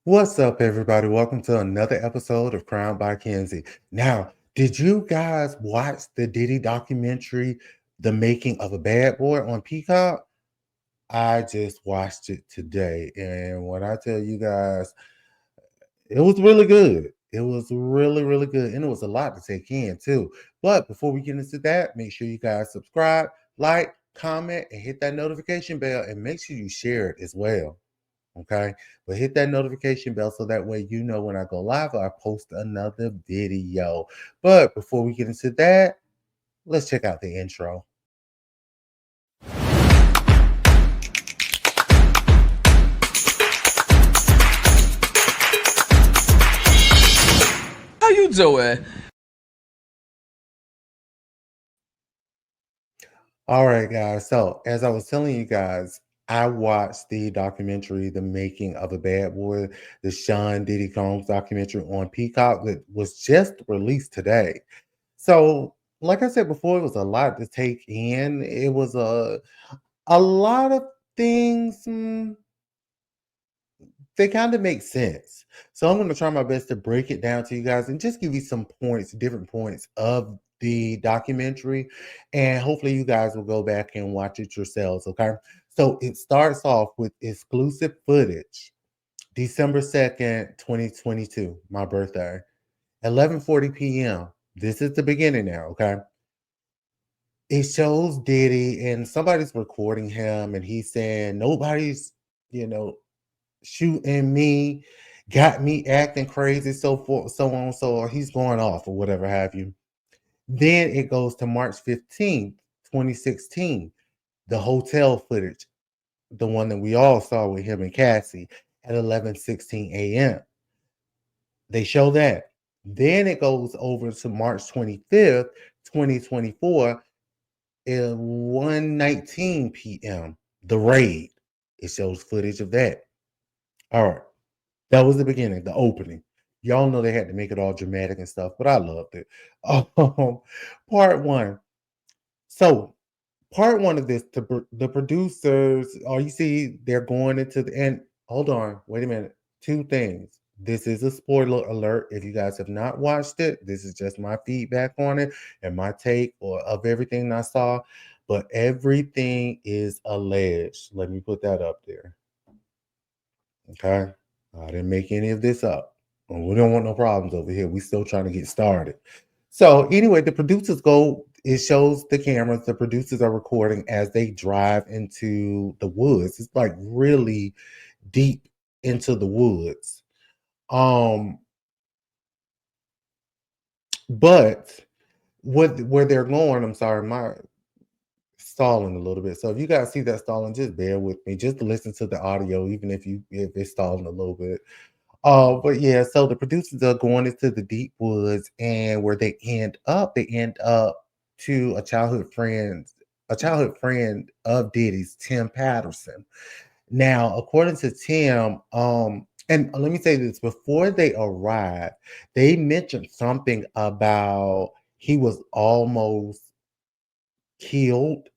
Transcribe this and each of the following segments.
What's up, everybody? Welcome to another episode of KrowndByKenzie. Now, did you guys watch the Diddy documentary, The Making of a Bad Boy on Peacock? I just watched it today, and when I tell you guys, it was really good. It was really, really good, and it was a lot to take in, too. But before we get into that, make sure you guys subscribe, like, comment, and hit that notification bell, and make sure you share it as well. Okay, but hit that notification bell so that way you know when I go live or I post another video. But before we get into that, let's check out the intro. How you doing? All right, guys. So as I was telling you guys, I watched the documentary "The Making of a Bad Boy," the Sean Diddy Combs documentary on Peacock that was just released today. So, like I said before, it was a lot to take in. It was a lot of things. They kind of make sense. So I'm going to try my best to break it down to you guys and just give you some points, different points of the documentary. And hopefully you guys will go back and watch it yourselves. Okay. So it starts off with exclusive footage, December 2nd, 2022, my birthday, 11:40 p.m. This is the beginning now. Okay. It shows Diddy and somebody's recording him and he's saying, nobody's, you know, shooting me, got me acting crazy, so forth, so on, so he's going off or whatever have you. Then it goes to March 15th, 2016, the hotel footage, the one that we all saw with him and Cassie at 11:16 a.m. They show that. Then it goes over to March 25th, 2024 at 1:19 p.m. The raid. It shows footage of that. All right. That was the beginning, the opening. Y'all know they had to make it all dramatic and stuff, but I loved it. Um, part one. So, part one of this, the producers, you see, they're going into the and hold on, wait a minute. Two things. This is a spoiler alert. If you guys have not watched it, this is just my feedback on it and my take or of everything I saw. But everything is alleged. Let me put that up there. Okay. I didn't make any of this up. And we don't want no problems over here. We still trying to get started. So anyway, the producers go, it shows the cameras, the producers are recording as they drive into the woods. It's like really deep into the woods. Um, but what where they're going, I'm sorry, my stalling a little bit. So if you guys see that stalling, just bear with me. Just listen to the audio, even if it's stalling a little bit. But yeah, so the producers are going into the deep woods, and where they end up to a childhood friend of Diddy's, Tim Patterson. Now, according to Tim, and let me say this before they arrived, they mentioned something about he was almost killed,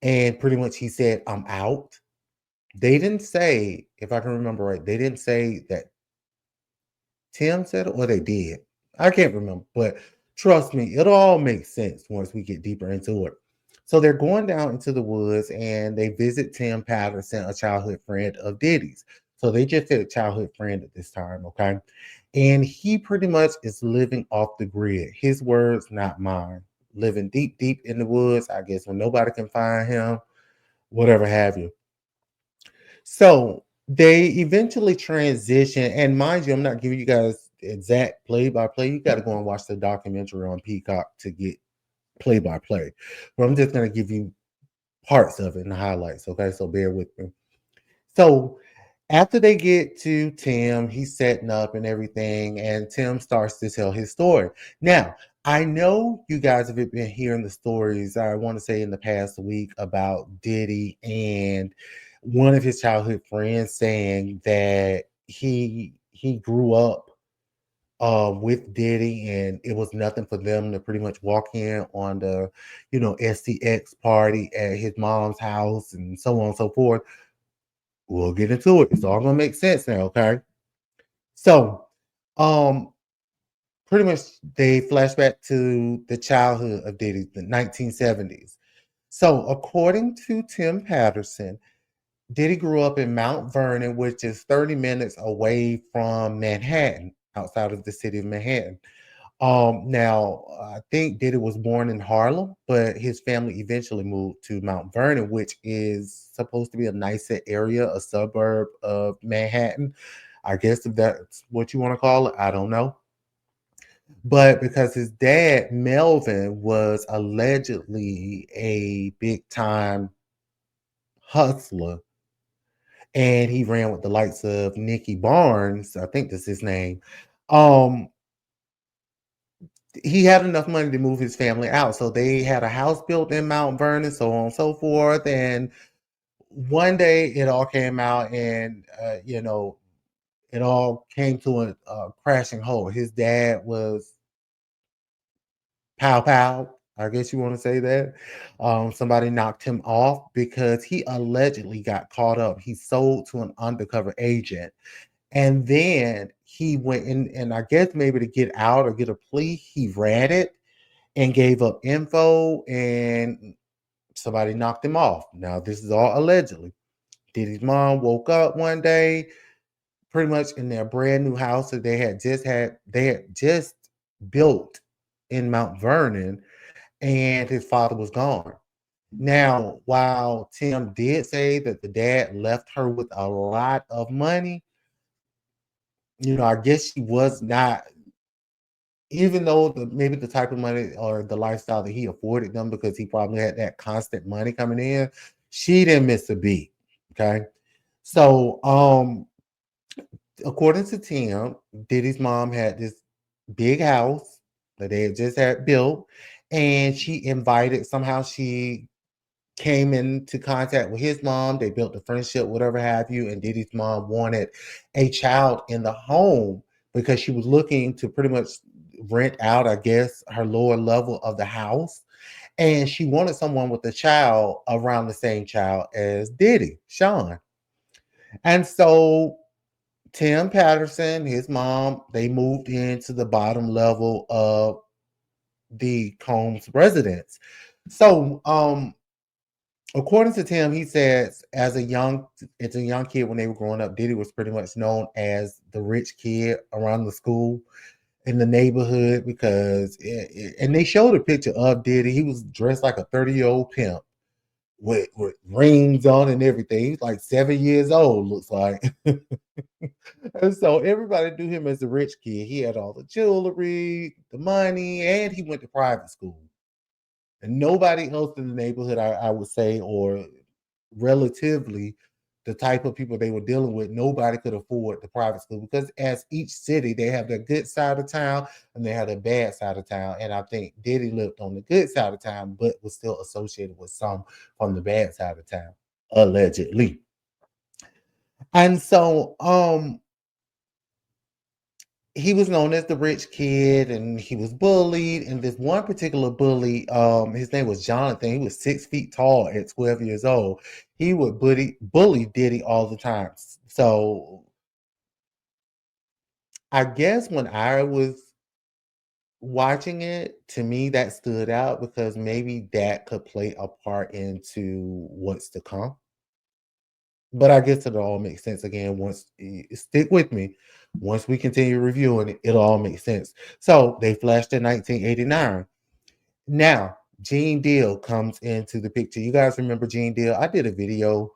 and pretty much he said, "I'm out." They didn't say, if I can remember right, they didn't say that Tim said it or they did. I can't remember, but trust me, it'll all make sense once we get deeper into it. So they're going down into the woods and they visit Tim Patterson, a childhood friend of Diddy's. So they just said a childhood friend at this time, okay? And he pretty much is living off the grid. His words, not mine. Living deep, deep in the woods, I guess, when nobody can find him, whatever have you. So they eventually transition, and mind you, I'm not giving you guys exact play by play. You got to go and watch the documentary on Peacock to get play by play. But I'm just going to give you parts of it and the highlights. Okay, so bear with me. So after they get to Tim, he's setting up and everything, and Tim starts to tell his story. Now, I know you guys have been hearing the stories, I want to say in the past week, about Diddy and one of his childhood friends saying that he grew up with Diddy and it was nothing for them to pretty much walk in on the, SCX party at his mom's house and so on and so forth. We'll get into it. It's all gonna make sense now, okay? So, um, pretty much they flash back to the childhood of Diddy, the 1970s. So, according to Tim Patterson, Diddy grew up in Mount Vernon, which is 30 minutes away from Manhattan, outside of the city of Manhattan. Now I think Diddy was born in Harlem, but his family eventually moved to Mount Vernon, which is supposed to be a nicer area, a suburb of Manhattan. I guess if that's what you want to call it, I don't know. But because his dad, Melvin, was allegedly a big time hustler and he ran with the likes of Nicky Barnes, I think that's his name. Um, he had enough money to move his family out. So they had a house built in Mount Vernon, so on and so forth. And one day it all came out and, it all came to a crashing halt. His dad was pow pow. I guess you want to say that. Somebody knocked him off because he allegedly got caught up. He sold to an undercover agent. And then he went in, and I guess maybe to get out or get a plea, he read it and gave up info, and somebody knocked him off. Now, this is all allegedly. Diddy's mom woke up one day, pretty much in their brand new house that they had just built in Mount Vernon, and his father was gone. Now, while Tim did say that the dad left her with a lot of money, I guess she was not, even though maybe the type of money or the lifestyle that he afforded them because he probably had that constant money coming in, she didn't miss a beat. Okay. So according to Tim, Diddy's mom had this big house that they had just had built, and she came into contact with his mom. They built a friendship, whatever have you. And Diddy's mom wanted a child in the home because she was looking to pretty much rent out, I guess, her lower level of the house. And she wanted someone with a child around the same child as Diddy, Sean. And so Tim Patterson, his mom, they moved into the bottom level of the Combs residence. So according to Tim, he says as a young kid when they were growing up, Diddy was pretty much known as the rich kid around the school in the neighborhood and they showed a picture of Diddy. He was dressed like a 30-year-old pimp with rings on and everything. He's like 7 years old, looks like. And so everybody knew him as the rich kid. He had all the jewelry, the money, and he went to private school. And nobody else in the neighborhood, I would say, or relatively the type of people they were dealing with, nobody could afford the private school because as each city, they have their good side of town and they have their bad side of town. And I think Diddy lived on the good side of town, but was still associated with some from the bad side of town, allegedly. And so he was known as the rich kid and he was bullied. And this one particular bully, his name was Jonathan. He was 6 feet tall at 12 years old. He would bully Diddy all the time. So I guess when I was watching it, to me that stood out because maybe that could play a part into what's to come. But I guess it all makes sense again once stick with me. Once we continue reviewing it, it'll all make sense. So they flashed in 1989. Now, Gene Deal comes into the picture. You guys remember Gene Deal? I did a video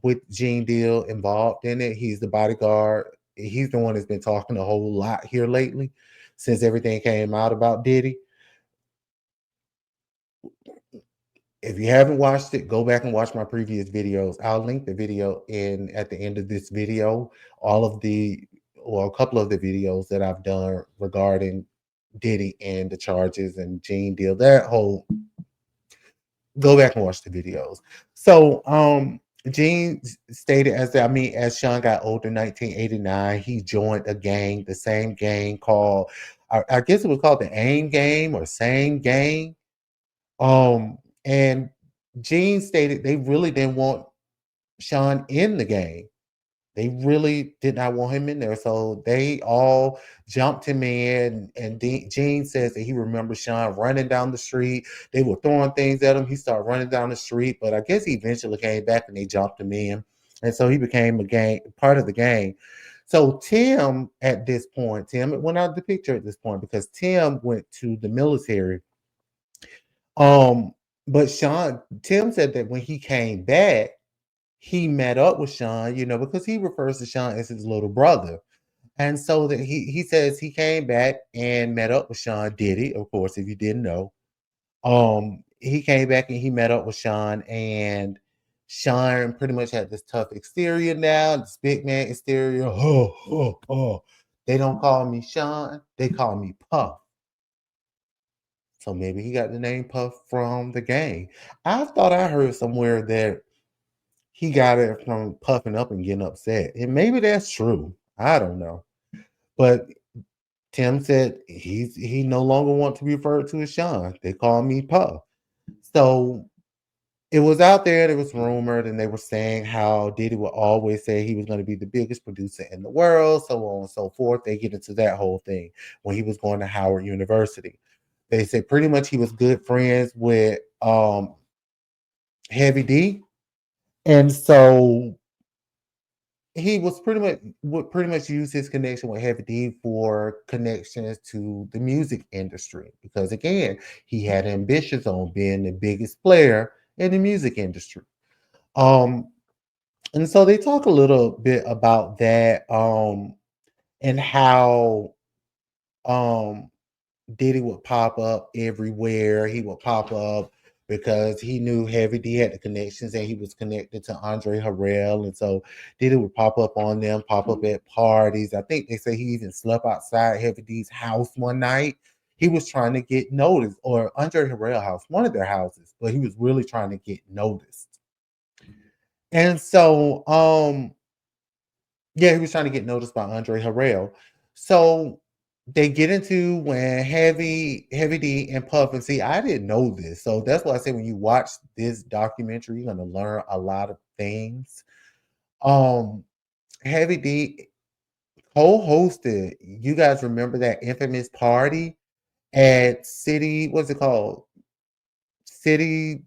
with Gene Deal involved in it. He's the bodyguard. He's the one that's been talking a whole lot here lately since everything came out about Diddy. If you haven't watched it, go back and watch my previous videos. I'll link the video in at the end of this video. All of the, or a couple of the videos that I've done regarding Diddy and the charges and Gene Deal. That whole, go back and watch the videos. So, Gene stated as Sean got older in 1989, he joined a gang, the same gang called, I guess it was called the AIM Gang or Same Gang. And Gene stated they really didn't want Sean in the game. They really did not want him in there. So they all jumped him in. And Gene says that he remembers Sean running down the street. They were throwing things at him. He started running down the street, but I guess he eventually came back and they jumped him in. And so he became a gang part of the gang. So Tim, at this point, Tim went out of the picture at this point because Tim went to the military. Um, but Tim said that when he came back, he met up with Sean, because he refers to Sean as his little brother. And so that he says he came back and met up with Sean Diddy, of course, if you didn't know. He came back and he met up with Sean, and Sean pretty much had this tough exterior now, this big man exterior. Oh, oh, oh. They don't call me Sean, they call me Puff. So maybe he got the name Puff from the gang. I thought I heard somewhere that he got it from puffing up and getting upset. And maybe that's true. I don't know. But Tim said he no longer wants to be referred to as Sean. They call me Puff. So it was out there, it was rumored, and they were saying how Diddy would always say he was going to be the biggest producer in the world, so on and so forth. They get into that whole thing when he was going to Howard University. They said pretty much he was good friends with Heavy D. And so he was pretty much would pretty much use his connection with Heavy D for connections to the music industry because again, he had ambitions on being the biggest player in the music industry. Um, and so they talk a little bit about that, and how um Diddy would pop up everywhere. He would pop up because he knew Heavy D had the connections and he was connected to Andre Harrell. And so Diddy would pop up on them, pop up at parties. I think they say he even slept outside Heavy D's house one night. He was trying to get noticed, or Andre Harrell house, one of their houses, but he was really trying to get noticed. And so yeah, he was trying to get noticed by Andre Harrell. So they get into when Heavy D and Puff, and see, I didn't know this. So that's why I say when you watch this documentary, you're gonna learn a lot of things. Um, Heavy D co-hosted, you guys remember that infamous party at City, what's it called? City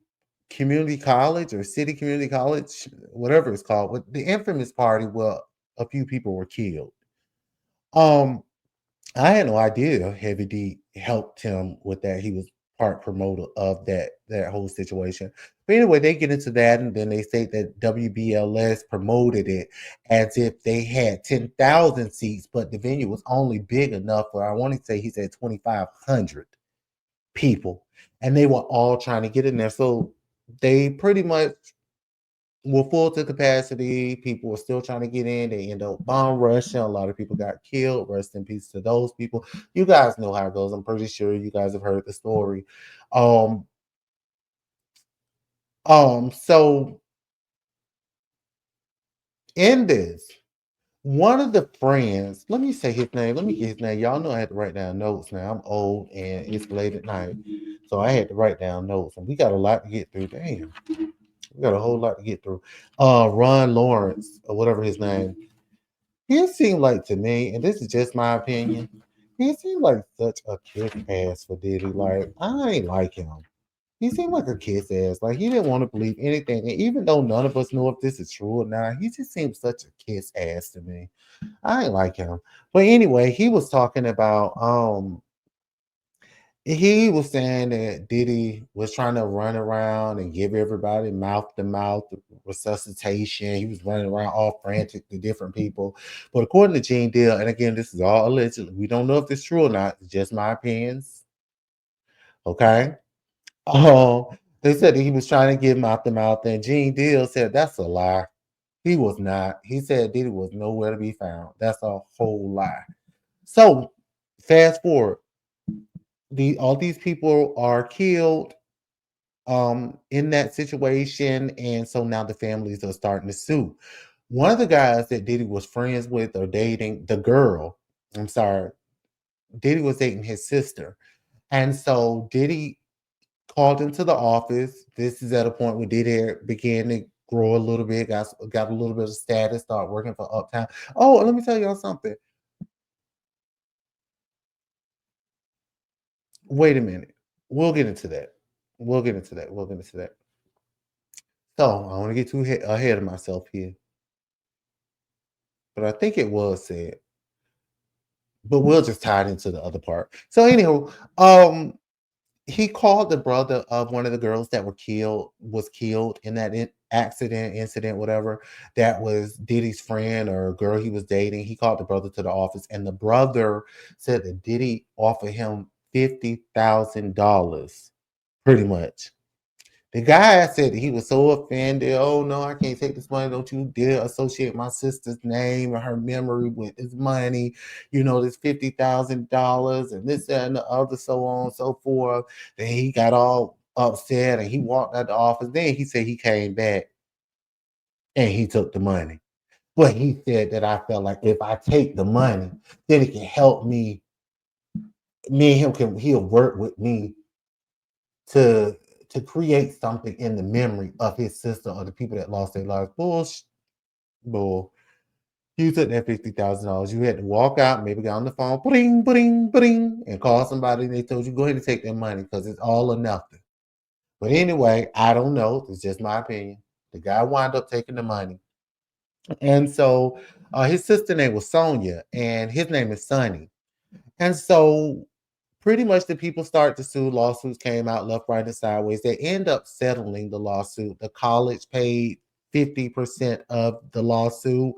Community College or City Community College, whatever it's called, but the infamous party where a few people were killed. Um, I had no idea Heavy D helped him with that. He was part promoter of that whole situation. But anyway, they get into that, and then they say that WBLS promoted it as if they had 10,000 seats, but the venue was only big enough for I want to say he said 2,500 people, and they were all trying to get in there. So they pretty much were full to capacity. People were still trying to get in. They end up bomb rushing. A lot of people got killed. Rest in peace to those people. You guys know how it goes. I'm pretty sure you guys have heard the story. Um, so in this, one of the friends, let me say his name. Let me get his name. Y'all know I had to write down notes now. I'm old and it's late at night. So I had to write down notes. And we got a lot to get through. Damn. We got a whole lot to get through. Ron Lawrence, or whatever his name. He seemed like to me, and this is just my opinion, he seemed like such a kiss ass for Diddy. Like, I ain't like him. He seemed like a kiss ass. Like, he didn't want to believe anything. And even though none of us know if this is true or not, he just seemed such a kiss ass to me. I ain't like him. But anyway, he was talking about he was saying that Diddy was trying to run around and give everybody mouth to mouth resuscitation. He was running around all frantic to different people. But according to Gene Deal, and again, this is all allegedly, we don't know if it's true or not, it's just my opinions. Okay. Um, they said that he was trying to give mouth to mouth, and Gene Deal said that's a lie. He was not. He said Diddy was nowhere to be found. That's a whole lie. So fast forward, all these people are killed in that situation, and so now the families are starting to sue. One of the guys that Diddy was friends with or dating, the girl, I'm sorry, Diddy was dating his sister. And so Diddy called into the office. This is at a point where Diddy began to grow a little bit, got a little bit of status, start working for Uptown. Oh, let me tell y'all something. Wait a minute. We'll get into that. We'll get into that. We'll get into that. So I don't want to get too ahead of myself here, but I think it was said. But we'll just tie it into the other part. So anyhow, he called the brother of one of the girls that was killed in that incident, whatever. That was Diddy's friend or girl he was dating. He called the brother to the office, and the brother said that Diddy offered him $50,000, pretty much. The guy said that he was so offended. Oh no, I can't take this money. Don't you dare associate my sister's name or her memory with this money. You know, this $50,000 and this, that, and the other, so on and so forth. Then he got all upset and he walked out the office. Then he said he came back and he took the money. But he said that I felt like if I take the money, then it can help me. Me and him he'll work with me to to create something in the memory of his sister or the people that lost their lives. Bull. You took that $50,000. You had to walk out, maybe get on the phone, bring, bring, bring, and call somebody. And they told you go ahead and take that money because it's all or nothing. But anyway, I don't know. It's just my opinion. The guy wound up taking the money, and so his sister name was Sonia, and his name is Sonny. And so pretty much the people start to sue. Lawsuits came out left, right, and sideways. They end up settling the lawsuit. The college paid 50% of the lawsuit,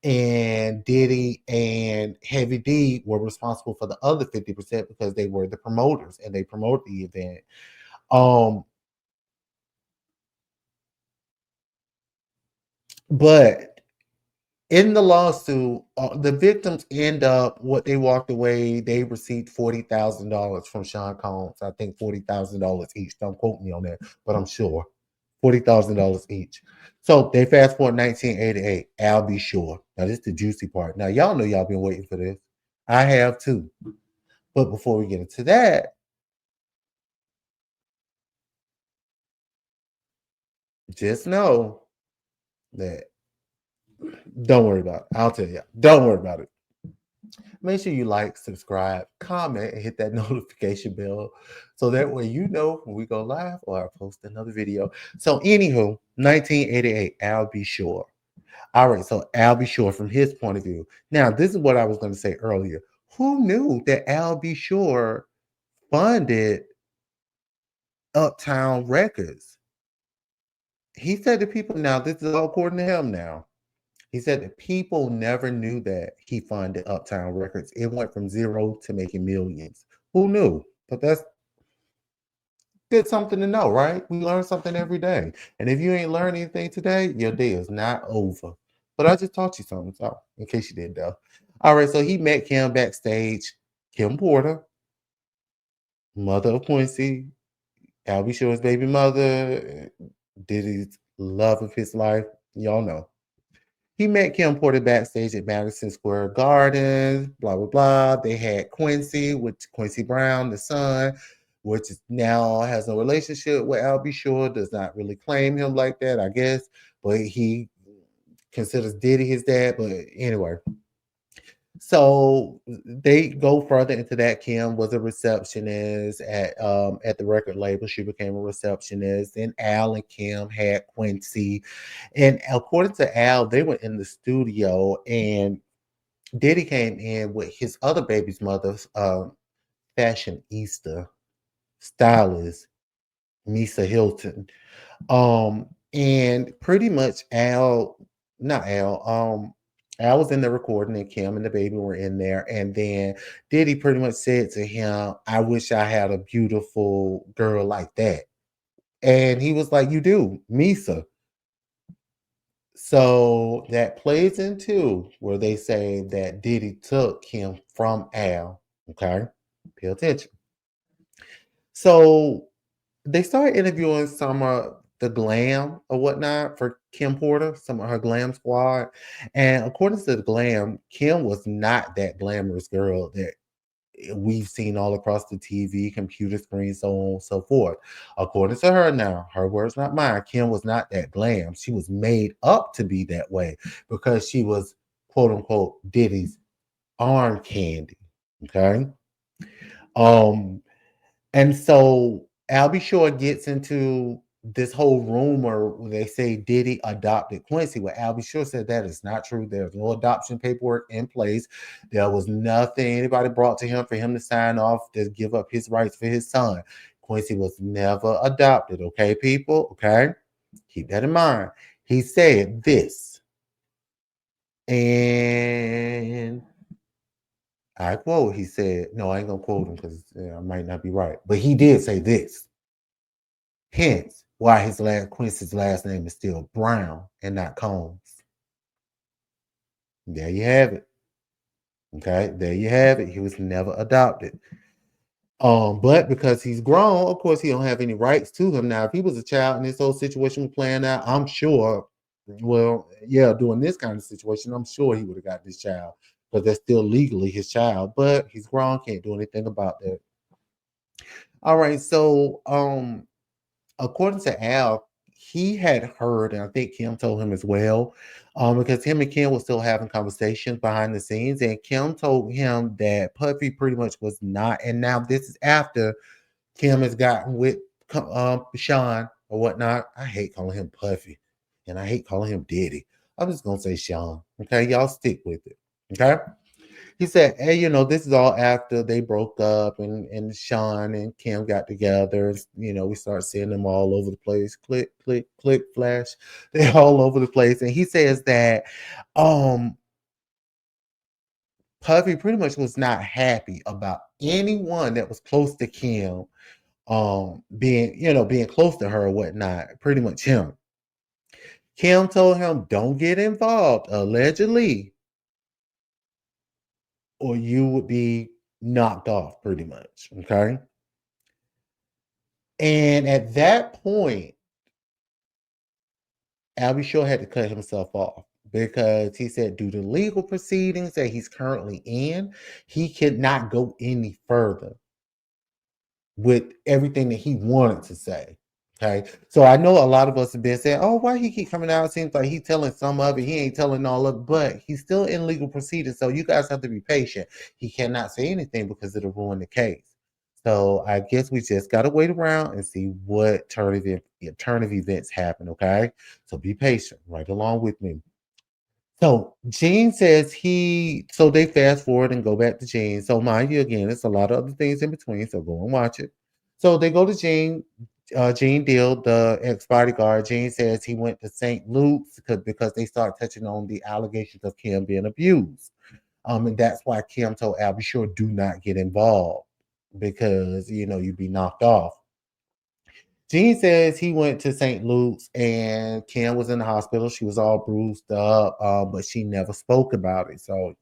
and Diddy and Heavy D were responsible for the other 50% because they were the promoters and they promote the event. Um, but in the lawsuit, the victims end up what they walked away. They received $40,000 from Sean Combs. I think $40,000 each. Don't quote me on that, but I'm sure $40,000 each. So they fast forward 1988. Al B. Sure. Now this is the juicy part. Now y'all know y'all been waiting for this. I have too. But before we get into that, just know that don't worry about it. I'll tell you. Don't worry about it. Make sure you like, subscribe, comment, and hit that notification bell so that way you know when we go live or I post another video. So, anywho, 1988, Al B. Sure. All right, so Al B. Sure from his point of view. Now, this is what I was going to say earlier. Who knew that Al B. Sure funded Uptown Records? He said to people, now, this is all according to him now. He said that people never knew that he funded Uptown Records. It went from zero to making millions. Who knew? But that's good something to know, right? We learn something every day. And if you ain't learned anything today, your day is not over. But I just taught you something, so in case you didn't know. All right, so he met Kim backstage. Kim Porter, mother of Quincy, Albie Shore's baby mother, Diddy's love of his life. Y'all know. He met Kim Porter backstage at Madison Square Garden, blah, blah, blah. They had Quincy, with Quincy Brown, the son, which is now has no relationship with Albie Shore, does not really claim him like that, I guess. But he considers Diddy his dad. But anyway, so they go further into that. Kim was a receptionist at the record label. She became a receptionist. And Al and Kim had Quincy. And according to Al, they were in the studio and Diddy came in with his other baby's mother's fashionista, stylist, Misa Hilton. And pretty much not Al was in the recording and Kim and the baby were in there. And then Diddy pretty much said to him, I wish I had a beautiful girl like that. And he was like, you do, Misa. So that plays into where they say that Diddy took him from Al. Okay. Pay attention. So they started interviewing some of the glam or whatnot for Kim Porter, some of her glam squad. And according to the glam, Kim was not that glamorous girl that we've seen all across the TV, computer screen, so on and so forth. According to her now, her words, not mine, Kim was not that glam. She was made up to be that way because she was, quote unquote, Diddy's arm candy. Okay. Um, and so Albie Shore gets into this whole rumor where they say Diddy adopted Quincy. Well, Albie Shore said that is not true. There's no adoption paperwork in place. There was nothing anybody brought to him for him to sign off to give up his rights for his son. Quincy was never adopted. Okay, people? Okay. Keep that in mind. He said this, and I quote, he said, no, I ain't gonna quote him because I might not be right, but he did say this. Hence, why Quincy's last name is still Brown and not Combs. There you have it. Okay, there you have it. He was never adopted. But because he's grown, of course, he don't have any rights to him. Now, if he was a child and this whole situation was playing out, I'm sure, well, yeah, doing this kind of situation, I'm sure he would have got this child because that's still legally his child. But he's grown, can't do anything about that. All right, so according to Al, he had heard, and I think Kim told him as well, because him and Kim were still having conversations behind the scenes, and Kim told him that Puffy pretty much was not. And now this is after Kim has gotten with Sean or whatnot. I hate calling him Puffy, and I hate calling him Diddy. I'm just gonna say Sean. Okay, y'all stick with it. Okay. He said, hey, this is all after they broke up and Sean and Kim got together. We start seeing them all over the place. Click, click, click, flash. They're all over the place. And he says that um Puffy pretty much was not happy about anyone that was close to Kim being close to her or whatnot. Pretty much him. Kim told him, don't get involved, allegedly, or you would be knocked off pretty much. Okay. And at that point, Albie Shore had to cut himself off because he said, due to legal proceedings that he's currently in, he could not go any further with everything that he wanted to say. Okay. So I know a lot of us have been saying, oh, why he keep coming out? It seems like he's telling some of it. He ain't telling all of it, but he's still in legal proceedings. So you guys have to be patient. He cannot say anything because it'll ruin the case. So I guess we just gotta wait around and see what turn of events happen. Okay. So be patient, right along with me. So Gene says so they fast forward and go back to Gene. So mind you, again, it's a lot of other things in between. So go and watch it. So they go to Gene. Gene Deal, the ex-bodyguard. Gene says he went to St. Luke's because they start touching on the allegations of Kim being abused. And that's why Kim told Al, be sure do not get involved because you'd be knocked off. Gene says he went to St. Luke's and Kim was in the hospital. She was all bruised up, but she never spoke about it. So,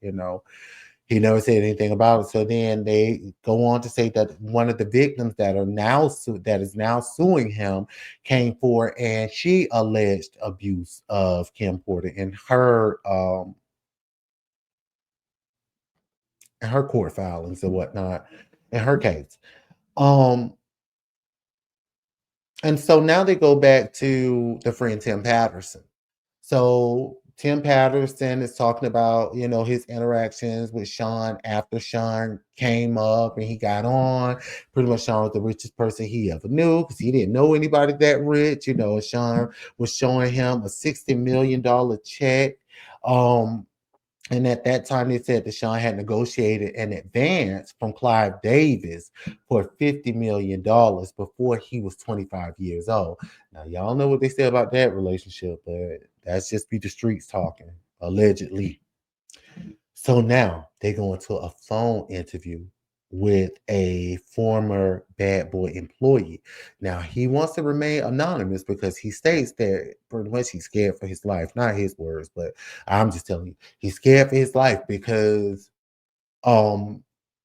he never said anything about it. So then they go on to say that one of the victims that is now suing him came forward and she alleged abuse of Kim Porter in her court filings and whatnot in her case. Um, And so now they go back to the friend Tim Patterson. So Tim Patterson is talking about, his interactions with Sean after Sean came up and he got on. Pretty much Sean was the richest person he ever knew because he didn't know anybody that rich. Sean was showing him a $60 million check. And at that time, they said that Sean had negotiated an advance from Clive Davis for $50 million before he was 25 years old. Now, y'all know what they say about that relationship, but that's just be the streets talking, allegedly. So now they go into a phone interview with a former Bad Boy employee. Now he wants to remain anonymous because he states that pretty much he's scared for his life. Not his words, but I'm just telling you, he's scared for his life because um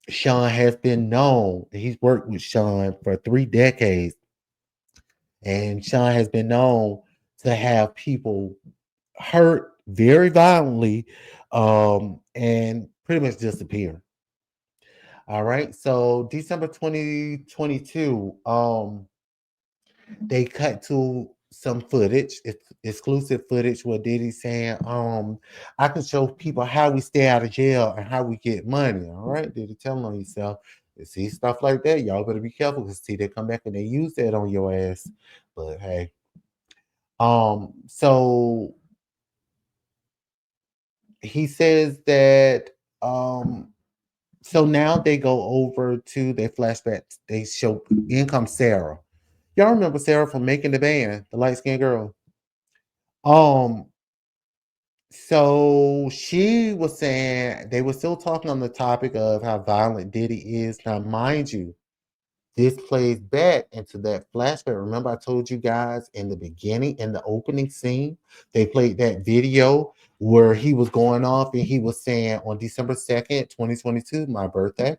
Sean has been known. He's worked with Sean for 3 decades, and Sean has been known to have people hurt very violently and pretty much disappear. All right. So December 2022, they cut to some footage, exclusive footage where Diddy saying, I can show people how we stay out of jail and how we get money. All right, Diddy, telling on yourself. You see stuff like that, y'all better be careful because see they come back and they use that on your ass. But hey, so he says that so now they go over to their flashbacks. They show in comes Sarah. Y'all remember Sarah from Making the Band, the light skinned girl? Um, so she was saying they were still talking on the topic of how violent Diddy is. Now, mind you, this plays back into that flashback. Remember, I told you guys in the beginning, in the opening scene, they played that video where he was going off and he was saying on December 2nd, 2022, my birthday,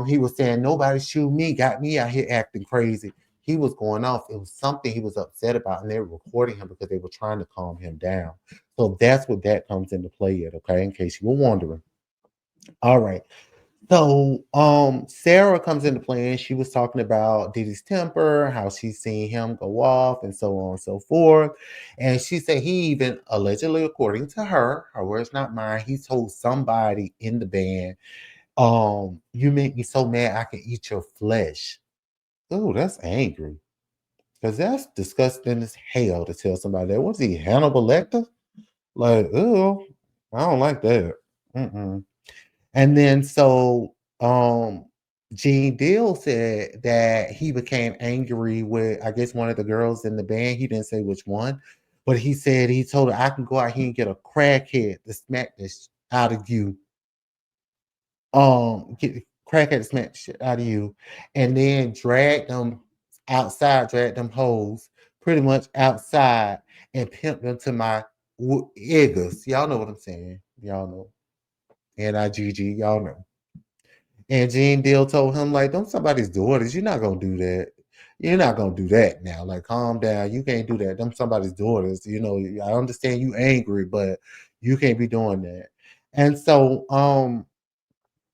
he was saying, nobody shoot me, got me out here acting crazy. He was going off. It was something he was upset about, and they were recording him because they were trying to calm him down. So that's what that comes into play at, okay, in case you were wondering. All right. So Sarah comes into play and she was talking about Diddy's temper, how she's seen him go off and so on and so forth. And she said he even allegedly, according to her words not mine, he told somebody in the band, you make me so mad I can eat your flesh. Oh, that's angry. Because that's disgusting as hell to tell somebody that. Was he Hannibal Lecter? Like, oh, I don't like that. Mm-mm. And then so Gene Deal said that he became angry with, I guess, one of the girls in the band. He didn't say which one, but he said he told her I can go out here and get a crackhead to smack this out of you. Get the crackhead to smack the shit out of you, and then drag them outside, drag them hoes pretty much outside and pimp them to my niggas. Y'all know what I'm saying. Y'all know. N-I-G-G, y'all know. And Gene Deal told him, like, them somebody's daughters. You're not gonna do that. You're not gonna do that now. Like, calm down. You can't do that. Them somebody's daughters. You know, I understand you angry, but you can't be doing that. And so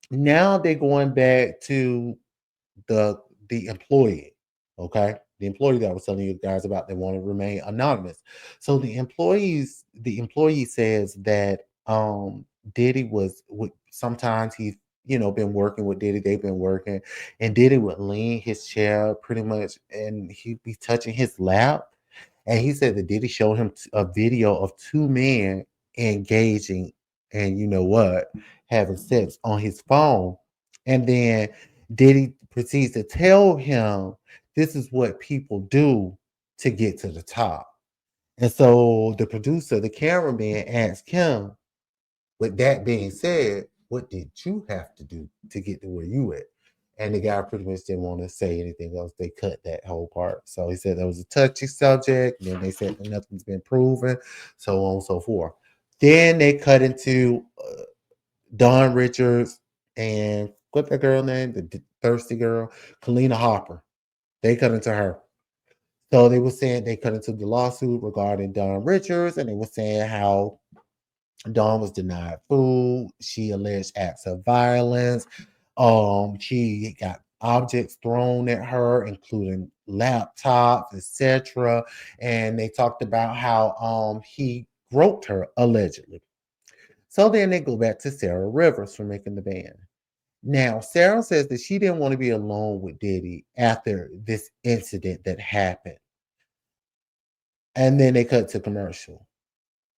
now they're going back to the the employee. Okay. The employee that I was telling you guys about, they want to remain anonymous. So the employee says that Diddy sometimes he's been working with Diddy, they've been working, and Diddy would lean his chair pretty much and he'd be touching his lap. And he said that Diddy showed him a video of two men engaging and you know what, having sex on his phone. And then Diddy proceeds to tell him this is what people do to get to the top. And so the producer, the cameraman, asked him, with that being said, what did you have to do to get to where you at? And the guy pretty much didn't want to say anything else. They cut that whole part. So he said that was a touchy subject. Then they said that nothing's been proven, so on and so forth. Then they cut into Don Richards and what that girl name, the thirsty girl, Kalina Hopper. They cut into her. So they were saying they cut into the lawsuit regarding Don Richards, and they were saying how Dawn was denied food. She alleged acts of violence. She got objects thrown at her, including laptops, etc. And they talked about how he groped her allegedly. So then they go back to Sarah Rivers for making the band. Now, Sarah says that she didn't want to be alone with Diddy after this incident that happened. And then they cut to commercial.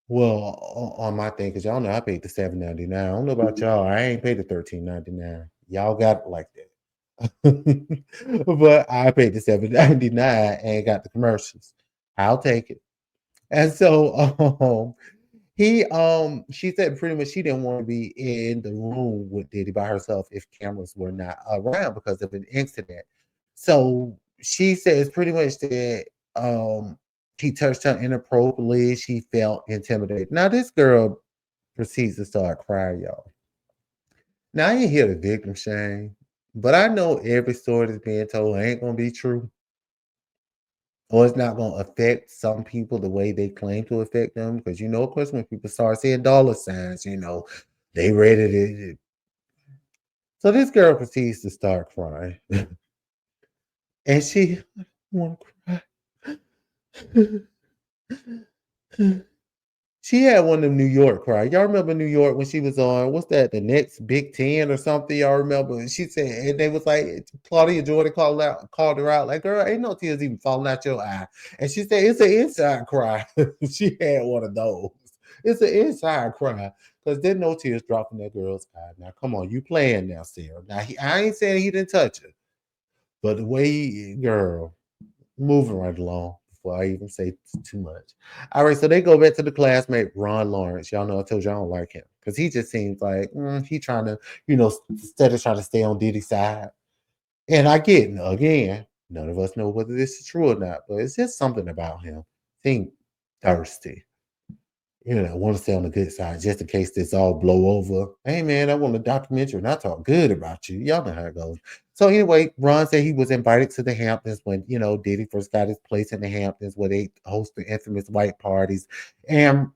Well, on my thing, because y'all know I paid the $7.99. I don't know about y'all. I ain't paid the $13.99. Y'all got it like that. But I paid the $7.99 and got the commercials. I'll take it. And so she said pretty much she didn't want to be in the room with Diddy by herself if cameras were not around because of an incident. So she says pretty much that he touched her inappropriately. She felt intimidated. Now this girl proceeds to start crying, y'all. Now I ain't here to victim shame, but I know every story that's being told ain't gonna be true, or it's not gonna affect some people the way they claim to affect them. Because of course, when people start seeing dollar signs, they ready to So this girl proceeds to start crying. And she want to cry. She had one of them New York cry. Y'all remember New York when she was on, what's that, the next Big Ten or something? Y'all remember? And she said, and they was like, Claudia Jordan called her out, like, girl, ain't no tears even falling out your eye. And she said, it's an inside cry. She had one of those. It's an inside cry. Because there's no tears dropping that girl's eye. Now, come on, you playing now, Sarah. Now, I ain't saying he didn't touch her. But the way girl, moving right along before I even say too much. All right, so they go back to the classmate Ron Lawrence. Y'all know I told you I don't like him because he just seems like he trying to, instead of trying to stay on Diddy's side. And I get again, none of us know whether this is true or not, but it's just something about him. Seem thirsty. Want to stay on the good side just in case this all blow over. Hey man, I want a documentary and I talk good about you. Y'all know how it goes. So anyway, Ron said he was invited to the Hamptons when, Diddy first got his place in the Hamptons where they host the infamous white parties. And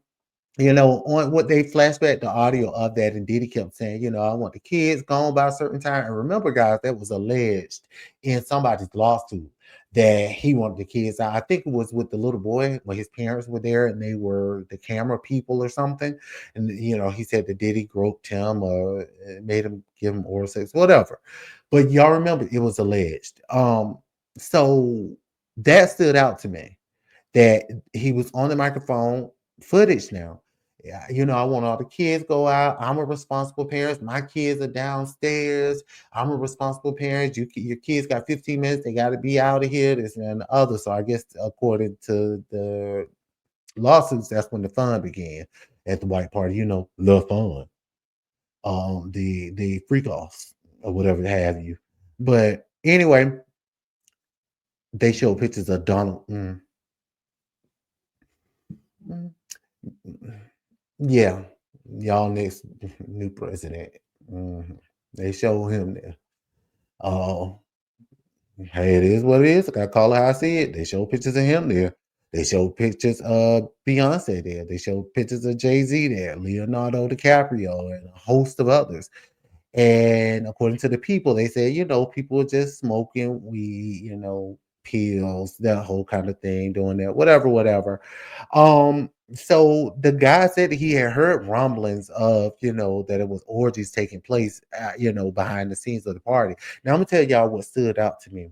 on what they flashback the audio of that, and Diddy kept saying, I want the kids gone by a certain time. And remember, guys, that was alleged in somebody's lawsuit that he wanted the kids out. I think it was with the little boy when his parents were there and they were the camera people or something. And he said that Diddy groped him or made him give him oral sex, whatever. But y'all remember it was alleged. So that stood out to me that he was on the microphone footage now. Yeah, I want all the kids go out. I'm a responsible parent. My kids are downstairs. I'm a responsible parent. Your kids got 15 minutes. They got to be out of here. This and the other. So I guess according to the lawsuits, that's when the fun began at the white party. The fun, the freak offs or whatever have you. But anyway, they show pictures of Donald. Mm, Yeah, y'all next new president. Mhm. They show him there. Oh, hey, it is what it is. I gotta call it how I see it. They show pictures of him there. They show pictures of Beyonce there. They show pictures of Jay-Z there, Leonardo DiCaprio, and a host of others. And according to the people, they say, people are just smoking weed, pills, that whole kind of thing, doing that, whatever, whatever. So the guy said that he had heard rumblings of, that it was orgies taking place, behind the scenes of the party. Now I'm gonna tell y'all what stood out to me.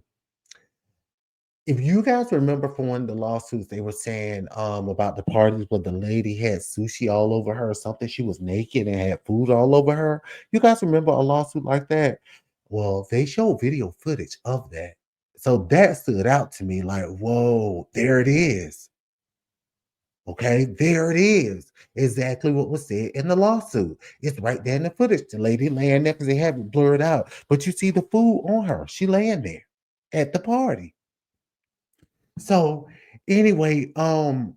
If you guys remember from one of the lawsuits, they were saying about the parties where the lady had sushi all over her or something. She was naked and had food all over her. You guys remember a lawsuit like that? Well, they showed video footage of that. So that stood out to me like, whoa, there it is. Okay, there it is. Exactly what was said in the lawsuit. It's right there in the footage. The lady laying there because they have it blurred out. But you see the food on her. She laying there at the party. So anyway, so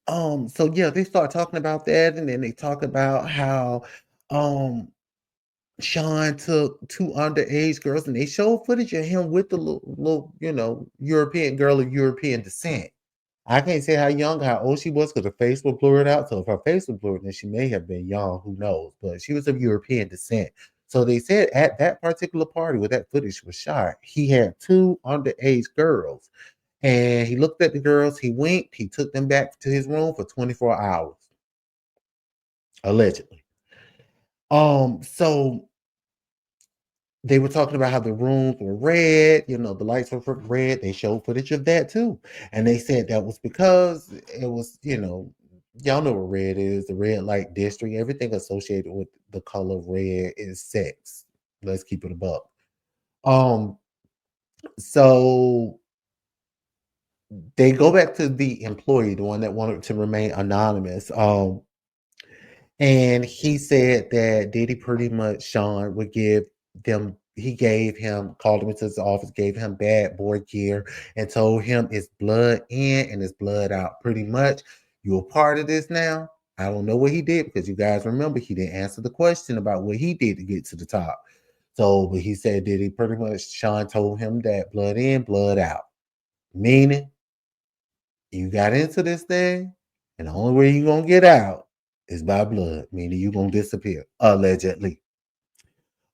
yeah, they start talking about that, and then they talk about how um Sean took two underage girls, and they show footage of him with the little European girl of European descent. I can't say how young, how old she was because her face was blurred out. So if her face was blurred, then she may have been young, who knows? But she was of European descent. So they said at that particular party where that footage was shot, he had two underage girls. And he looked at the girls, he winked, he took them back to his room for 24 hours, allegedly. So they were talking about how the rooms were red, the lights were red. They showed footage of that too. And they said that was because it was, y'all know what red is, the red light district. Everything associated with the color red is sex. Let's keep it a buck. Um, so they go back to the employee, the one that wanted to remain anonymous. And he said that Diddy pretty much, Sean, would give them, he gave him, called him into his office, gave him bad boy gear, and told him it's blood in and it's blood out. Pretty much, you're a part of this now. I don't know what he did because you guys remember he didn't answer the question about what he did to get to the top. So, but he said, Diddy pretty much, Sean told him that blood in, blood out. Meaning, you got into this thing, and the only way you're going to get out It's by blood, meaning you gonna disappear, allegedly.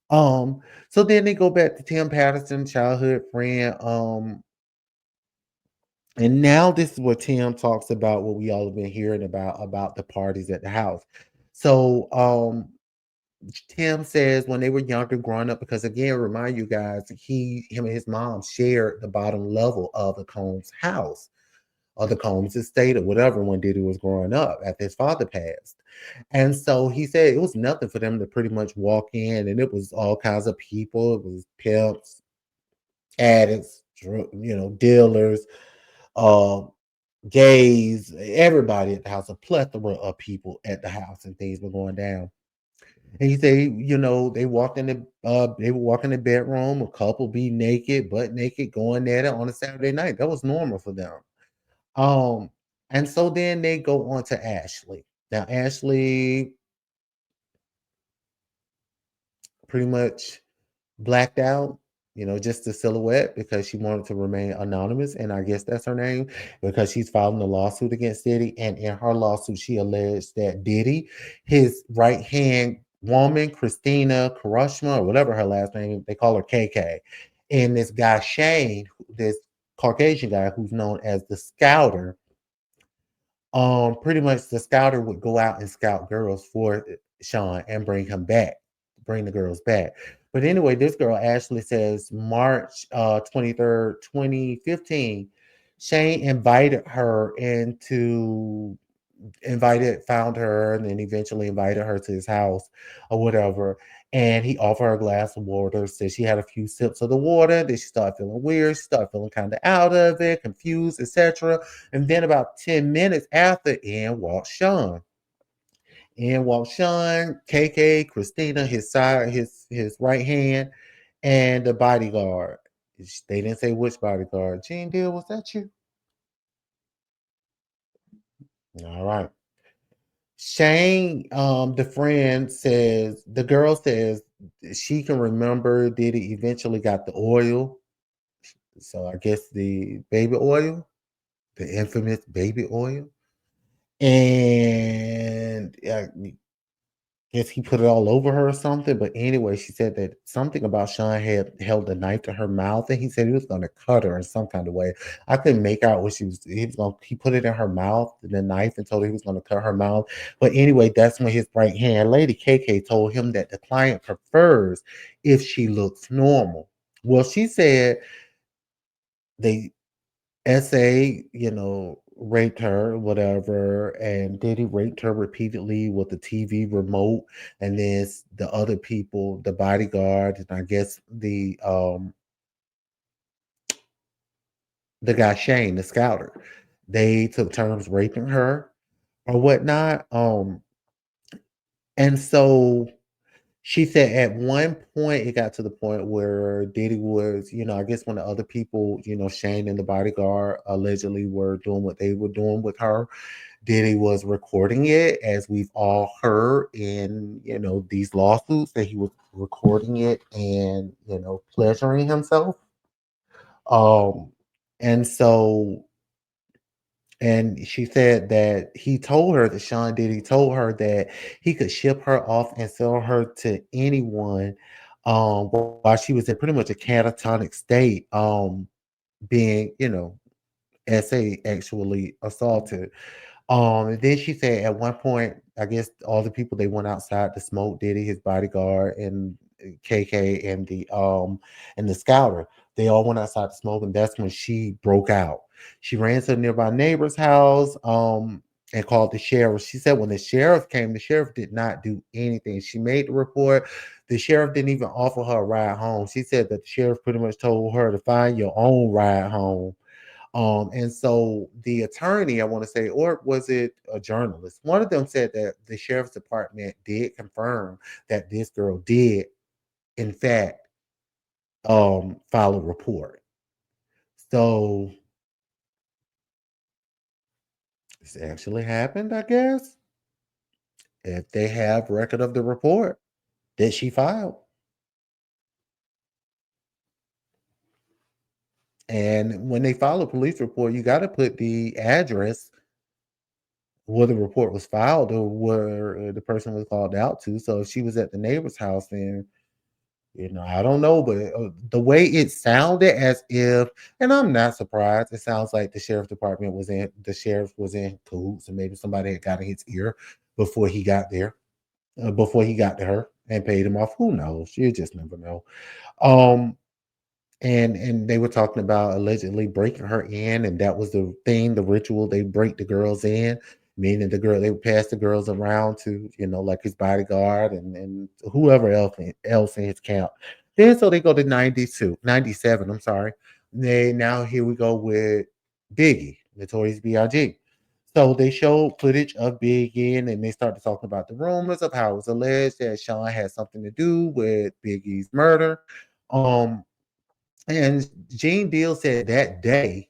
Um, so then they go back to Tim Patterson, childhood friend. And now this is what Tim talks about what we all have been hearing about the parties at the house. So Tim says when they were younger, growing up, because again, remind you guys, him and his mom shared the bottom level of the Combs house or the Combs estate or whatever when Diddy was growing up after his father passed. And so he said it was nothing for them to pretty much walk in, and it was all kinds of people. It was pimps, addicts, dealers, uh, gays, everybody at the house, a plethora of people at the house, and things were going down. And he said, they would walk in the bedroom, a couple be naked, butt naked, going at it on a Saturday night. That was normal for them. Um, and so then they go on to Ashley. Now, Ashley pretty much blacked out, just the silhouette because she wanted to remain anonymous. And I guess that's her name because she's filing a lawsuit against Diddy. And in her lawsuit, she alleged that Diddy, his right hand woman, Christina Karashma, or whatever her last name, they call her KK, and this guy, Shane, this Caucasian guy who's known as the Scouter. Pretty much the scouter would go out and scout girls for Sean and bring the girls back. But anyway, this girl Ashley says March 23rd, 2015, Shane found her, and then eventually invited her to his house or whatever. And he offered her a glass of water, said she had a few sips of the water, then she started feeling weird, she started feeling kind of out of it, confused, etc. And then about 10 minutes after, In walked Sean, KK, Christina, his right hand, and the bodyguard. They didn't say which bodyguard. Gene Deal, was that you? All right. Shane, the girl says she can remember Diddy eventually got the oil. So I guess the baby oil, the infamous baby oil. And guess he put it all over her or something. But anyway, she said that something about Sean had held a knife to her mouth, and he said he was going to cut her in some kind of way. I couldn't make out what he put it in her mouth, the knife, and told her he was going to cut her mouth. But anyway, that's when his right hand lady, KK, told him that the client prefers if she looks normal. Well, she said they SA, raped her, whatever, and Diddy raped her repeatedly with the TV remote, and then the other people, the bodyguard, and I guess the guy Shane, the scouter, they took turns raping her or whatnot. And so she said at one point it got to the point where Diddy was, I guess when the other people, Shane and the bodyguard allegedly were doing what they were doing with her, Diddy was recording it, as we've all heard in, these lawsuits, that he was recording it and, pleasuring himself. Um, and so, and she said that Sean Diddy told her that he could ship her off and sell her to anyone, while she was in pretty much a catatonic state, being, SA actually assaulted. And then she said at one point, I guess all the people, they went outside to smoke. Diddy, his bodyguard, and KK, and the scouter. They all went outside to smoke, and that's when she broke out. She ran to the nearby neighbor's house, and called the sheriff. She said when the sheriff came, the sheriff did not do anything. She made the report. The sheriff didn't even offer her a ride home. She said that the sheriff pretty much told her to find your own ride home. And so the attorney, I want to say, or was it a journalist? One of them said that the sheriff's department did confirm that this girl did, in fact, file a report. So this actually happened, I guess, if they have record of the report that she filed. And when they file a police report, you got to put the address where the report was filed or where the person was called out to. So if she was at the neighbor's house, then I don't know, but the way it sounded as if, and I'm not surprised. It sounds like the sheriff was in cahoots, and maybe somebody had got in his ear before he got there, before he got to her and paid him off. Who knows? You just never know. Um, and they were talking about allegedly breaking her in, and that was the thing, the ritual. They break the girls in, meaning they would pass the girls around to, like his bodyguard and whoever else in his camp. Then so they go to 92, 97. I'm sorry. They now here we go with Biggie, Notorious B.I.G. So they showed footage of Biggie, and they started talking about the rumors of how it was alleged that Sean had something to do with Biggie's murder. Um, and Gene Deal said that day,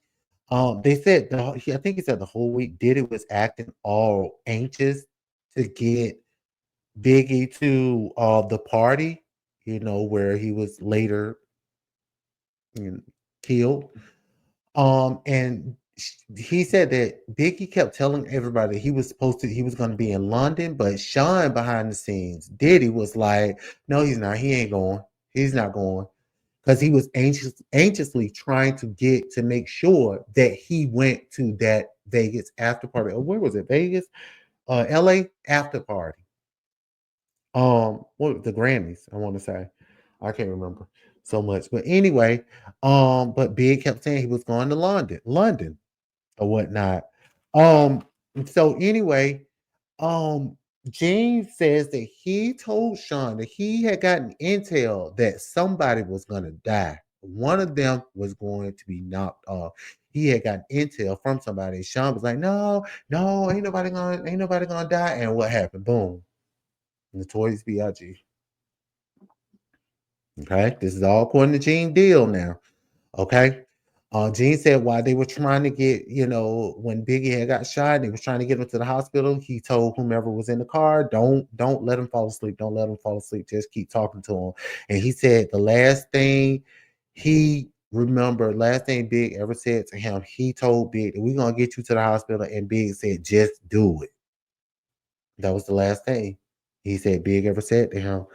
they said I think he said the whole week Diddy was acting all anxious to get Biggie to the party, where he was later, you know, killed. And he said that Biggie kept telling everybody he was going to be in London, but Sean behind the scenes, Diddy was like, no, he's not. He ain't going. He's not going because he was anxiously trying to make sure that he went to that Vegas after party. Or where was it? Vegas, LA after party. What the Grammys? I want to say, I can't remember so much, but anyway, but Big kept saying he was going to London or whatnot. Um, so anyway, um, Gene says that he told Sean that he had gotten intel that somebody was gonna die. One of them was going to be knocked off. He had gotten intel from somebody. Sean was like, "No, no, ain't nobody gonna die." And what happened? Boom, Notorious B.I.G. Okay, this is all according to Gene Deal now. Okay. Gene said while they were trying to get, when Biggie had got shot, they was trying to get him to the hospital. He told whomever was in the car, don't let him fall asleep. Don't let him fall asleep. Just keep talking to him. And he said the last thing Big ever said to him, he told Big that we're gonna get you to the hospital, and Big said, just do it. That was the last thing he said Big ever said to him.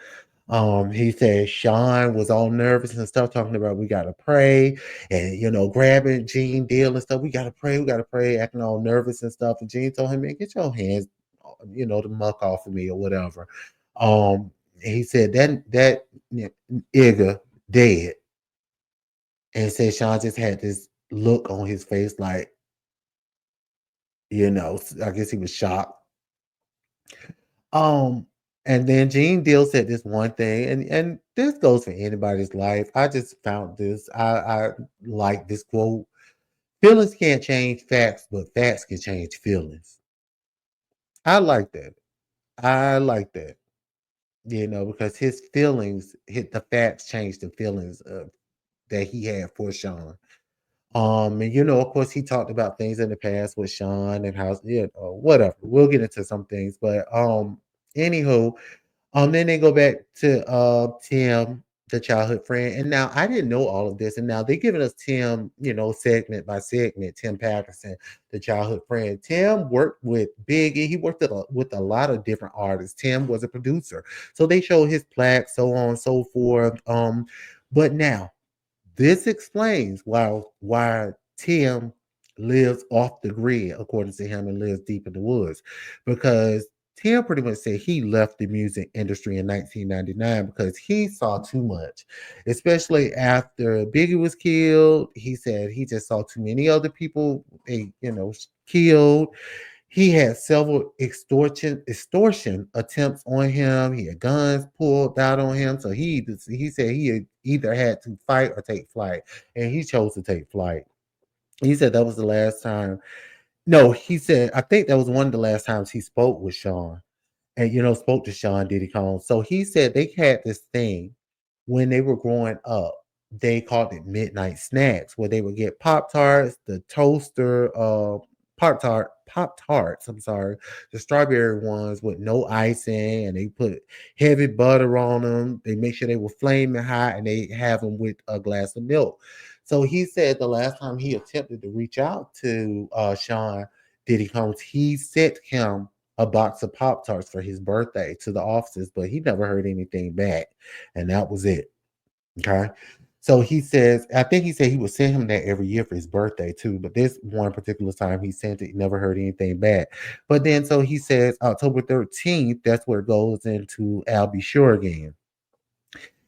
He said Sean was all nervous and stuff, talking about we gotta pray and grabbing Gene Deal and stuff. We gotta pray, acting all nervous and stuff. And Gene told him, man, get your hands, the muck off of me or whatever. He said that nigga dead, and said Sean just had this look on his face, like, I guess he was shocked. Um, and then Gene Deal said this one thing, and this goes for anybody's life. I just found this. I like this quote. Feelings can't change facts, but facts can change feelings. I like that. I like that. Because his feelings hit the facts changed the feelings that he had for Sean. And of course, he talked about things in the past with Sean and how, whatever. We'll get into some things, but anywho, then they go back to Tim, the childhood friend. And now I didn't know all of this. And now they're giving us Tim, segment by segment, Tim Patterson, the childhood friend. Tim worked with Biggie. He worked with a lot of different artists. Tim was a producer. So they showed his plaque, so on and so forth. But now this explains why Tim lives off the grid, according to him, and lives deep in the woods. Because Tim pretty much said he left the music industry in 1999 because he saw too much, especially after Biggie was killed. He said he just saw too many other people, killed. He had several extortion attempts on him. He had guns pulled out on him. So he said he either had to fight or take flight, and he chose to take flight. He said that was the last time. No, he said I think that was one of the last times he spoke with Sean, and spoke to Sean Diddy Combs. So he said they had this thing when they were growing up. They called it midnight snacks, where they would get Pop Tarts, the toaster, Pop Tarts. I'm sorry, the strawberry ones with no icing, and they put heavy butter on them. They make sure they were flaming hot, and they have them with a glass of milk. So he said the last time he attempted to reach out to Sean, Diddy Combs, he sent him a box of Pop Tarts for his birthday to the offices, but he never heard anything back, and that was it. Okay. So he says, I think he said he would send him that every year for his birthday too. But this one particular time he sent it, never heard anything back. But then so he says October 13th, that's where it goes into Al Be Sure again.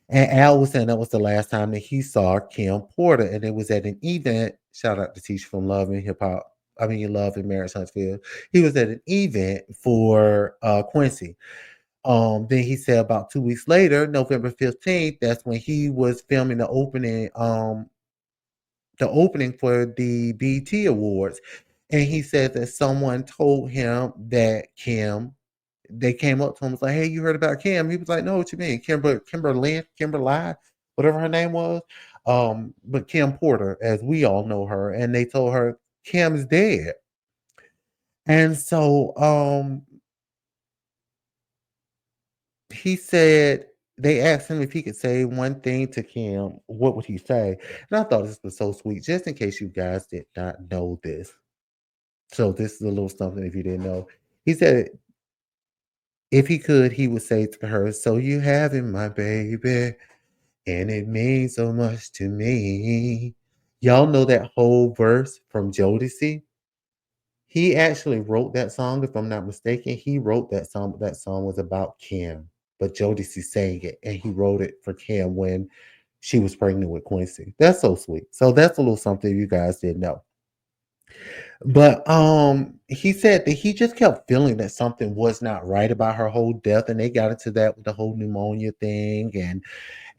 And Al was saying that was the last time that he saw Kim Porter. And it was at an event. Shout out to Teach from Love and Hip Hop. I mean, Love and Marriage Huntsville. He was at an event for Quincy. Then he said about 2 weeks later, November 15th, that's when he was filming the opening for the BT Awards. And he said that someone told him that they came up to him and was like, hey, you heard about Kim? He was like, no, what you mean? Kimberly, whatever her name was. But Kim Porter, as we all know her, and they told her Kim's dead. And so he said they asked him if he could say one thing to Kim, what would he say? And I thought this was so sweet, just in case you guys did not know this. So this is a little something if you didn't know. He said if he could, he would say to her, so you having my baby, and it means so much to me. Y'all know that whole verse from Jodeci? He actually wrote that song, if I'm not mistaken. He wrote that song, but that song was about Kim. But Jodeci sang it, and he wrote it for Kim when she was pregnant with Quincy. That's so sweet. So that's a little something you guys didn't know. But he said that he just kept feeling that something was not right about her whole death, and they got into that with the whole pneumonia thing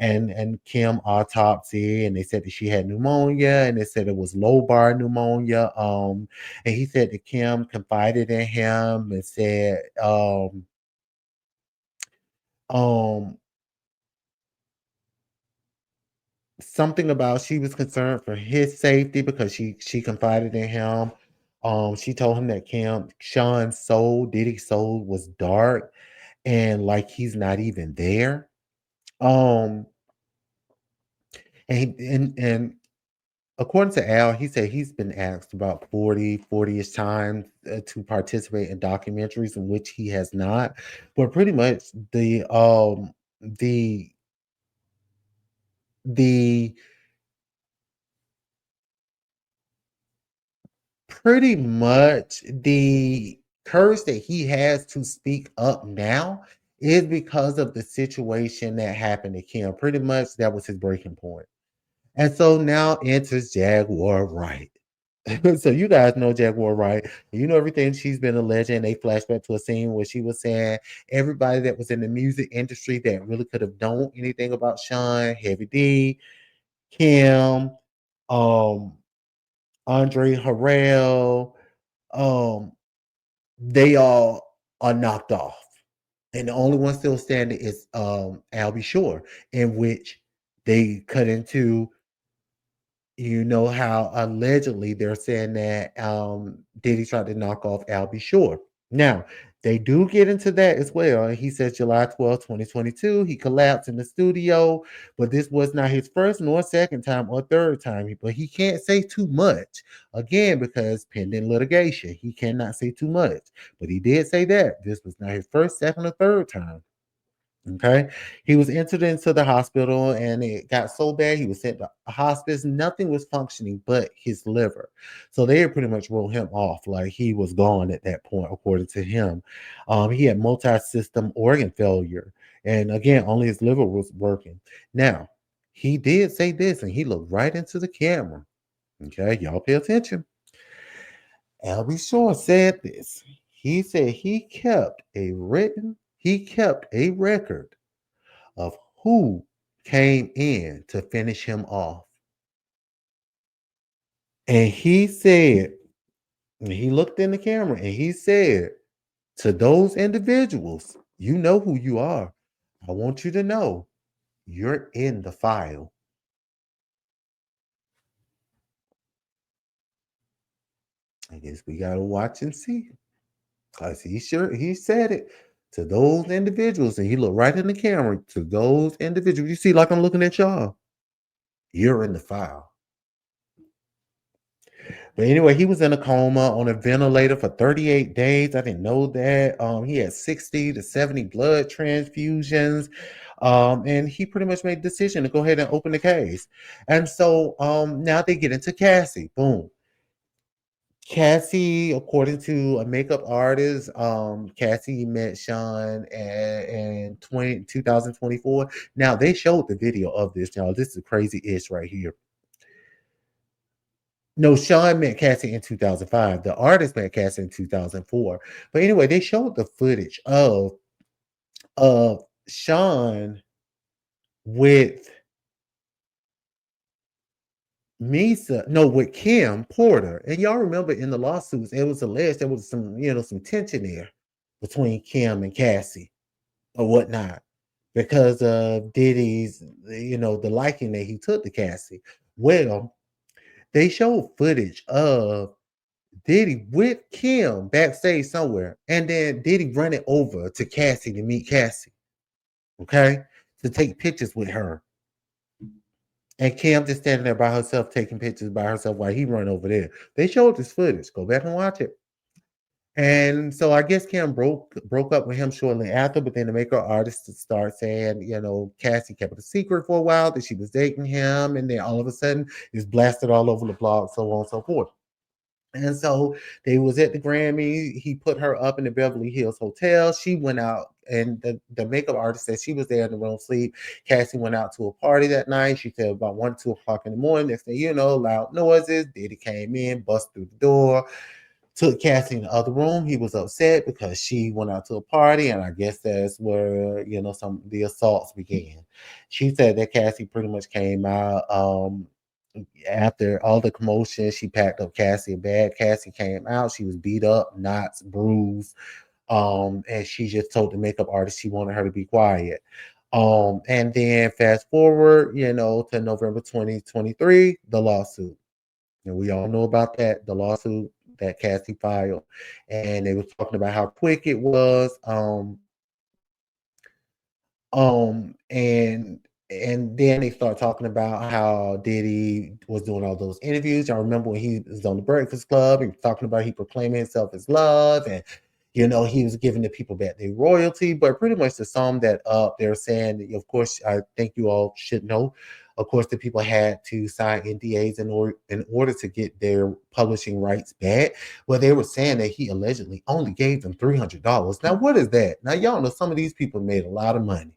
and Kim autopsy, and they said that she had pneumonia, and they said it was lobar pneumonia. And he said that Kim confided in him and said, um, something about she was concerned for his safety because she confided in him. She told him that Sean's soul, Diddy's soul, was dark and like he's not even there. Um, and according to Al, he said he's been asked about 40-ish times to participate in documentaries in which he has not. But pretty much the the pretty much the courage that he has to speak up now is because of the situation that happened to Kim. Pretty much that was his breaking point. And so now enters Jaguar Wright. So you guys know Jaguar Wright. You know everything she's been alleging. They flashback to a scene where she was saying everybody that was in the music industry that really could have known anything about Sean, Heavy D, Kim, um, Andre Harrell, um, they all are knocked off. And the only one still standing is Albie Shore, in which they cut into, you know, how allegedly they're saying that Diddy tried to knock off Albie Shore. Now, they do get into that as well. He says July 12th, 2022, he collapsed in the studio, but this was not his first nor second time or third time. But he can't say too much again because pending litigation. He cannot say too much. But he did say that this was not his first, second, or third time. Okay. He was entered into the hospital and it got so bad he was sent to a hospice. Nothing was functioning but his liver. So they had pretty much wrote him off like he was gone at that point, according to him. He had multi-system organ failure. And again, only his liver was working. Now, he did say this and he looked right into the camera. Okay, y'all pay attention. Albie Shore said this. He said he kept a record of who came in to finish him off. And he said, and he looked in the camera and he said, to those individuals, you know who you are. I want you to know you're in the file. I guess we gotta watch and see. Because he said it to those individuals, and he looked right in the camera to those individuals. You see, like I'm looking at y'all, you're in the file. But anyway, he was in a coma on a ventilator for 38 days. I didn't know that. He had 60 to 70 blood transfusions. And he pretty much made the decision to go ahead and open the case. And so now they get into Cassie. Boom. Cassie, according to a makeup artist, Cassie met Sean in 2024. Now they showed the video of this, y'all. This is crazy ish right here. No, Sean met Cassie in 2005. The artist met Cassie in 2004. But anyway, they showed the footage of Sean with Misa, no, with Kim Porter. And y'all remember in the lawsuits, it was alleged there was some, some tension there between Kim and Cassie or whatnot because of Diddy's, the liking that he took to Cassie. Well, they showed footage of Diddy with Kim backstage somewhere, and then Diddy running over to Cassie to meet Cassie, okay, to take pictures with her. And Kim just standing there by herself, taking pictures by herself while he run over there. They showed this footage. Go back and watch it. And so I guess Kim broke up with him shortly after, but then the makeup artist start saying, Cassie kept it a secret for a while that she was dating him, and then all of a sudden it's blasted all over the blog, so on and so forth. And so they was at the Grammy. He put her up in the Beverly Hills Hotel. She went out, and the makeup artist said she was there in the room sleep. Cassie went out to a party that night. She said about 1, 2 o'clock in the morning. Next thing you know, loud noises. Diddy came in, bust through the door, took Cassie in the other room. He was upset because she went out to a party, and I guess that's where some of the assaults began. She said that Cassie pretty much came out. After all the commotion, she packed up Cassie a bag. Cassie came out. She was beat up, knots, bruised. And she just told the makeup artist she wanted her to be quiet. And then fast forward, to November 2023, the lawsuit. And we all know about that, the lawsuit that Cassie filed. And they was talking about how quick it was. And then they start talking about how Diddy was doing all those interviews. I remember when he was on the Breakfast Club and talking about he proclaiming himself as love, and he was giving the people back their royalty. But pretty much to sum that up, they're saying that, of course, I think you all should know, of course, the people had to sign NDAs in order to get their publishing rights back. Well, they were saying that he allegedly only gave them $300. Now, what is that? Now, y'all know some of these people made a lot of money.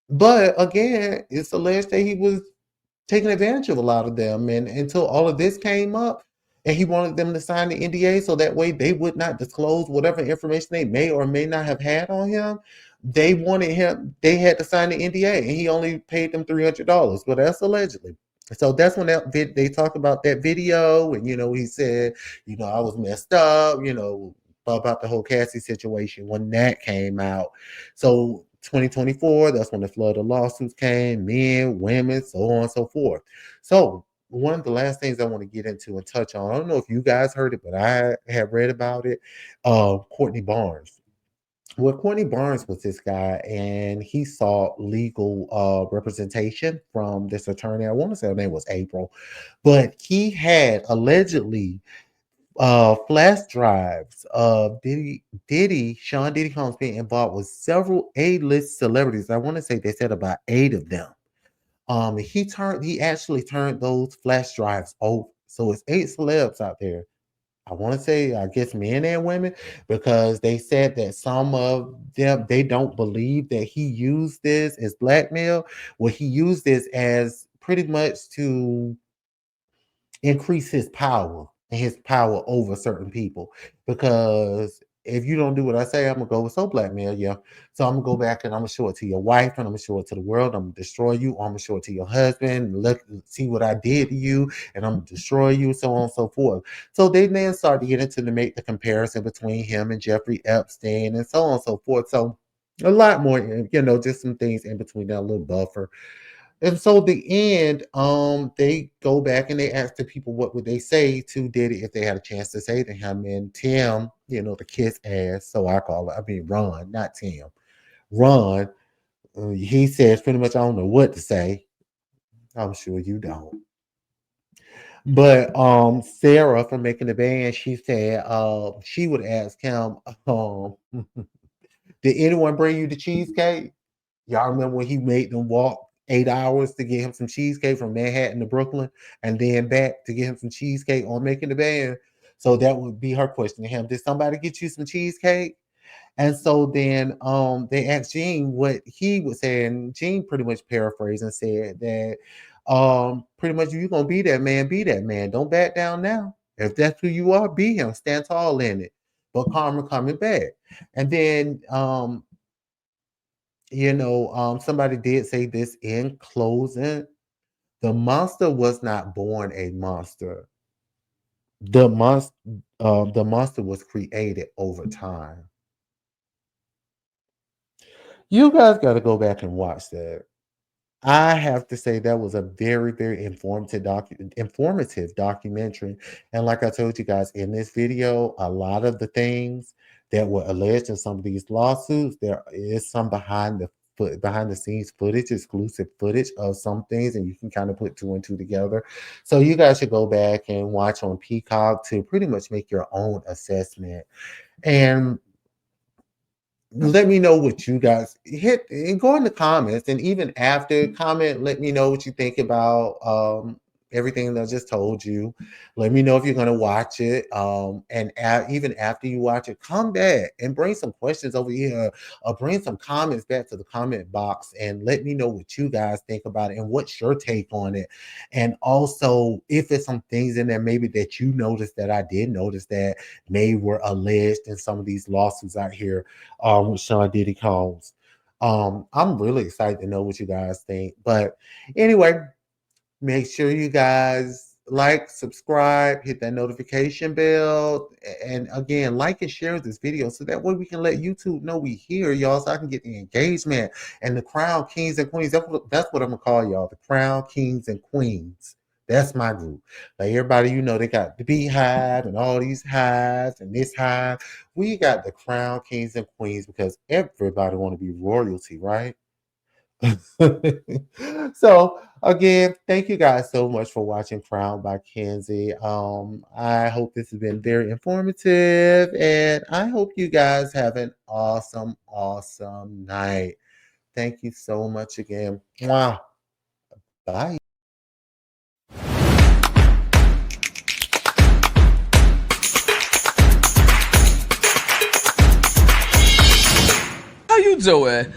But again, it's alleged that he was taking advantage of a lot of them. And until all of this came up, and he wanted them to sign the NDA so that way they would not disclose whatever information they may or may not have had on him. They had to sign the NDA, and he only paid them $300. But that's allegedly. So that's when they talk about that video, and he said, I was messed up, about the whole Cassie situation when that came out. So 2024, that's when the flood of lawsuits came, men, women, so on and so forth. So one of the last things I want to get into and touch on, I don't know if you guys heard it, but I have read about it. Courtney Barnes. Well, Courtney Barnes was this guy, and he sought legal representation from this attorney. I want to say her name was April, but he had allegedly flash drives of Sean Diddy Combs being involved with several A-list celebrities. I want to say they said about 8 of them. He actually turned those flash drives over. So it's 8 celebs out there. I want to say, I guess, men and women, because they said that some of them, they don't believe that he used this as blackmail. Well, he used this as pretty much to increase his power and his power over certain people. Because if you don't do what I say, I'm gonna go with so blackmail, yeah. So I'm gonna go back and I'm gonna show it to your wife, and I'm gonna show it to the world. I'm gonna destroy you. Or I'm gonna show it to your husband. Look, see what I did to you, and I'm gonna destroy you, so on and so forth. So they then start to get into to make the comparison between him and Jeffrey Epstein, and so on and so forth. So a lot more, just some things in between that little buffer. And so the end, they go back and they ask the people what would they say to Diddy if they had a chance to say to him. And Tim, the kiss ass, so I call it. I mean Ron, not Tim. Ron, he says pretty much I don't know what to say. I'm sure you don't. But Sarah from Making the Band, she said she would ask him, did anyone bring you the cheesecake? Y'all remember when he made them walk 8 hours to get him some cheesecake from Manhattan to Brooklyn and then back to get him some cheesecake on Making the Band? So that would be her question to him. Did somebody get you some cheesecake? And so then they asked Gene what he was saying. Gene pretty much paraphrased and said that pretty much you're gonna be that man, be that man. Don't back down now. If that's who you are, be him, stand tall in it. But karma coming back. And then somebody did say this in closing. The monster was not born a monster. The monster was created over time. You guys got to go back and watch that. I have to say that was a very, very informative documentary. And like I told you guys in this video, a lot of the things that were alleged in some of these lawsuits, there is some behind the scenes footage, exclusive footage of some things, and you can kind of put two and two together. So you guys should go back and watch on Peacock to pretty much make your own assessment. And let me know what you guys hit and go in the comments, and even after comment, let me know what you think about everything that I just told you. Let me know if you're going to watch it, and even after you watch it, come back and bring some questions over here, or bring some comments back to the comment box, and let me know what you guys think about it and what's your take on it. And also, if there's some things in there maybe that you noticed that I did notice that may were alleged in some of these lawsuits out here with Sean Diddy Combs. I'm really excited to know what you guys think. But anyway, make sure you guys like, subscribe, hit that notification bell, and again, like and share this video so that way we can let YouTube know we here, y'all, so I can get the engagement. And the Crown Kings and Queens, that's what I'm gonna call y'all, the Crown Kings and Queens. That's my group. Like everybody, they got the Beehive and all these hives and this hive. We got the Crown Kings and Queens because everybody want to be royalty, right? So again, thank you guys so much for watching Crown by Kenzie. I hope this has been very informative, and I hope you guys have an awesome, awesome night. Thank you so much again. Mwah. Bye. How you doing?